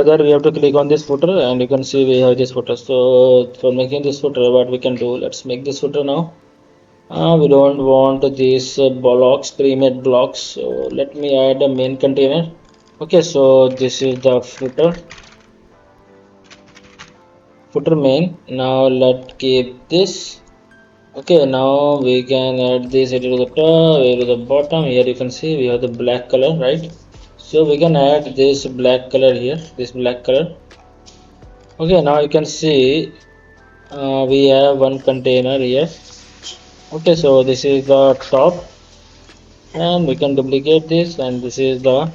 further we have to click on this footer, and you can see we have this footer. So for making this footer, what we can do, let's make this footer now. We don't want these blocks, pre-made blocks, so let me add a main container. Okay, so this is the footer main. Now let's keep this. Okay, now we can add this to the top, to the bottom. Here you can see we have the black color, right? So we can add this black color here, this black color. Okay, now you can see we have one container here. Okay, so this is the top, and we can duplicate this, and this is the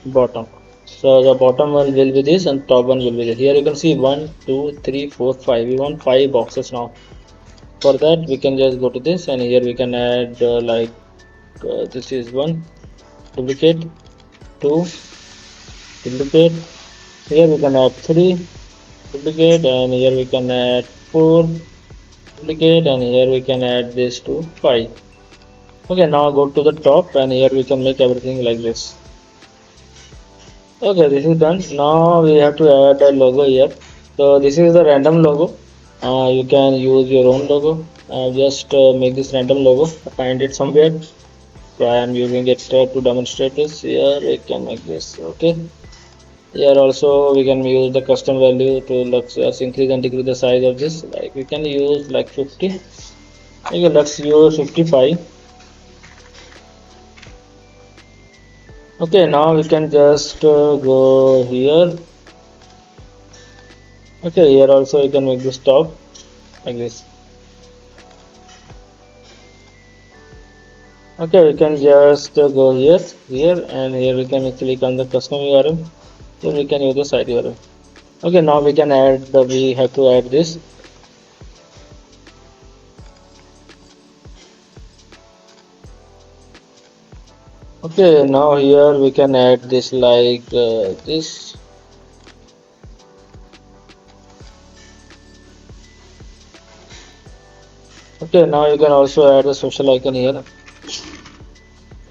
bottom. So the bottom one will be this, and top one will be this. Here you can see 1 2 3 4 5. We want 5 boxes now. For that we can just go to this, and here we can add this is 1, duplicate, 2, duplicate. Here we can add 3, duplicate, and here we can add 4, duplicate, and here we can add this to 5. Okay, now go to the top, and here we can make everything like this. Okay, this is done. Now we have to add a logo here. So this is the random logo. You can use your own logo. Just make this random logo, find it somewhere. So I am using it to demonstrate this. Here we can make this. Okay, here also we can use the custom value to just increase and decrease the size of this. Like we can use like 50. Okay, let's use 55. Okay, now we can just go here. Okay, here also you can make this top like this. Okay, we can just go here, and here we can click on the custom URL. So we can use the site URL. Okay, now we can add we have to add this. Okay, now here we can add this like this. Okay, now you can also add the social icon here.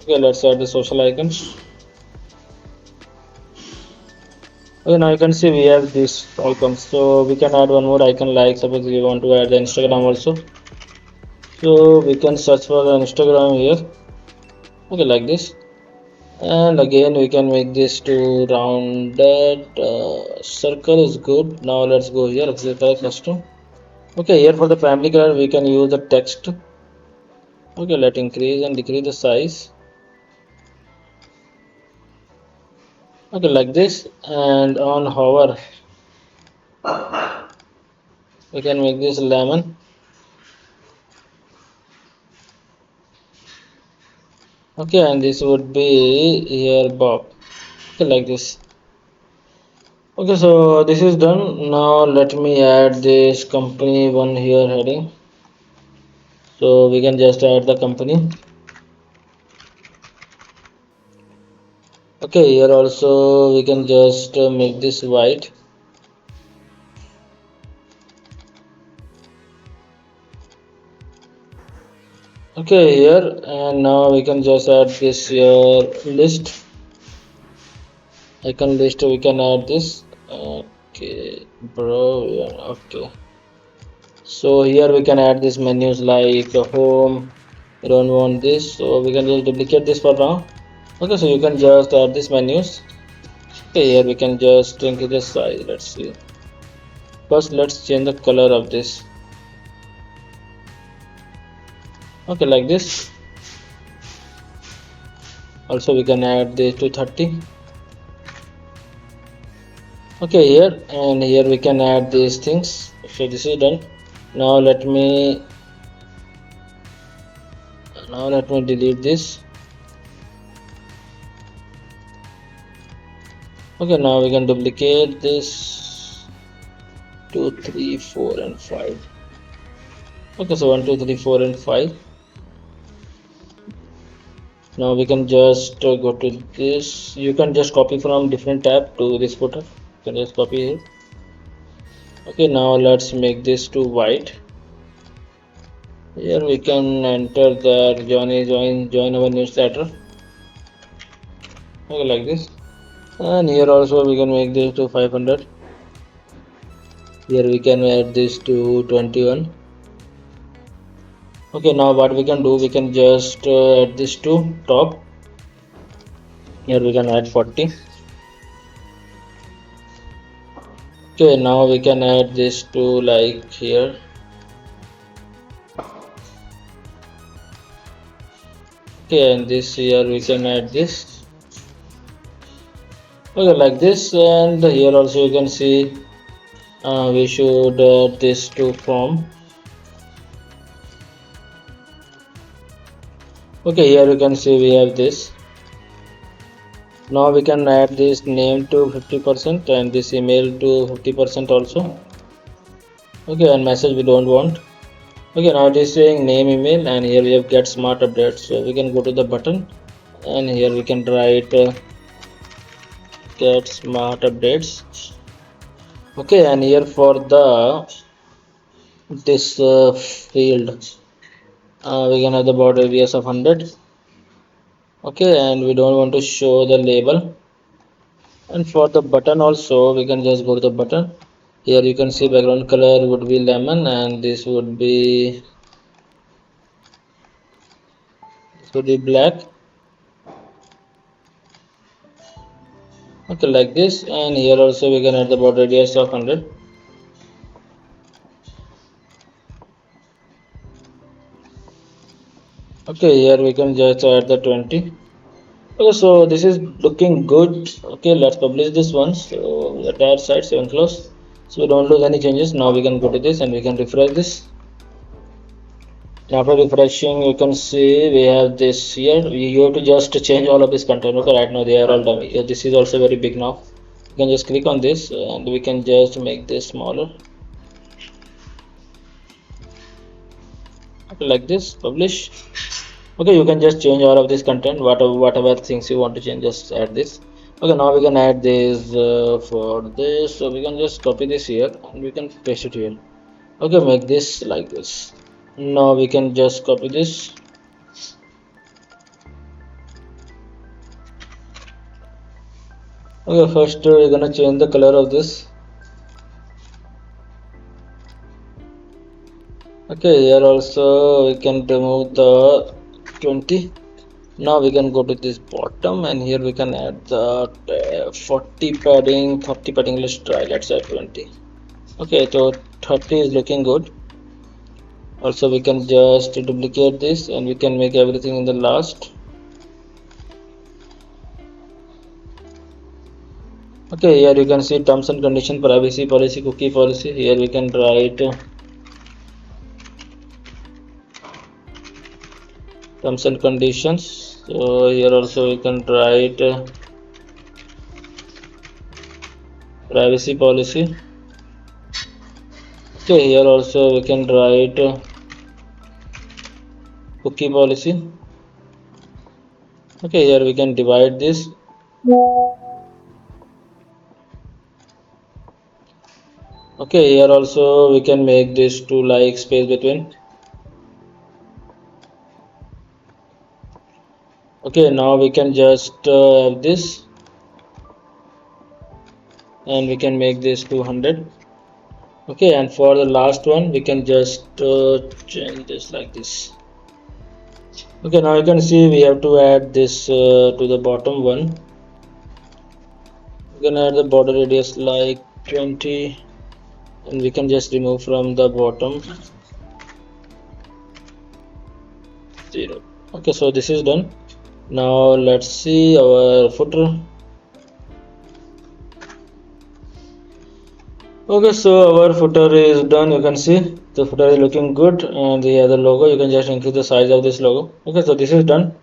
Okay, let's add the social icon. Okay, now you can see we have this icon, so we can add one more icon, like suppose we want to add the Instagram also. So we can search for the Instagram here. Okay, like this. And again we can make this to rounded circle is good. Now let's go here, color custom. Okay, here for the family color we can use the text. Okay, let's increase and decrease the size. Okay, like this. And on hover we can make this lemon. Okay, and this would be here Bob. Okay, like this. Okay, so this is done. Now let me add this company one here heading. So we can just add the company. Okay, here also we can just make this white. Okay, here, and now we can just add this here list icon list. We can add this. Okay, bro. Yeah, okay. So here we can add these menus like home. We don't want this, so we can just duplicate this for now. Okay, so you can just add these menus. Okay, here we can just increase the size. Let's see. First, let's change the color of this. Okay, like this. Also we can add this to 30. Okay, here, and here we can add these things. So this is done. Now let me delete this. Okay, now we can duplicate this 2 3 4 and 5. Okay, so 1 2 3 4 and 5. Now we can just go to this. You can just copy from different tab to this footer. You can just copy here. Okay, now let's make this to white. Here we can enter the join our newsletter. Okay, like this. And here also we can make this to 500. Here we can add this to 21. Okay, now what we can do, we can just add this to top. Here we can add 40. Okay, now we can add this to like here. Okay, and this here we can add this. Okay, like this, and here also you can see we should add this to form. Okay, here you can see we have this. Now we can add this name to 50% and this email to 50% also. Okay, and message we don't want. Okay, now it is saying name, email, and here we have get smart updates. So we can go to the button and here we can write get smart updates. Okay, and here for the this field we can have the border radius of 100. Okay, and we don't want to show the label. And for the button also we can just go to the button. Here you can see background color would be lemon and this would be black. Okay, like this, and here also we can add the border radius of 100. Okay, here we can just add the 20. Okay, so this is looking good. Okay, let's publish this one. So the entire site 7 close. So we don't lose any changes. Now we can go to this and we can refresh this. After refreshing, you can see we have this here. You have to just change all of this content. Okay, right now they are all done. This is also very big now. You can just click on this and we can just make this smaller. Okay, like this, publish. Okay, you can just change all of this content, whatever things you want to change, just add this. Okay, now we can add this for this, so we can just copy this here and we can paste it here. Okay, make this like this. Now we can just copy this. Okay, first we're gonna change the color of this. Okay, here also we can remove the 20. Now we can go to this bottom and here we can add the 40 padding, 30 padding. Let's try, let's add 20. Okay, so 30 is looking good. Also we can just duplicate this and we can make everything in the last. Okay, here you can see terms and condition, privacy policy, cookie policy. Here we can write terms and conditions. So here also we can write privacy policy. Okay, here also we can write cookie policy. Okay, here we can divide this. Okay, here also we can make this to like space between. Okay, now we can just have this and we can make this 200. Okay, and for the last one we can just change this like this. Okay, now you can see we have to add this to the bottom one. We can add the border radius like 20 and we can just remove from the bottom 0. Okay, so this is done. Now let's see our footer. Okay, so our footer is done. You can see the footer is looking good and the other logo, you can just increase the size of this logo. Okay, so this is done.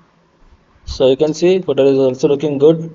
So you can see footer is also looking good.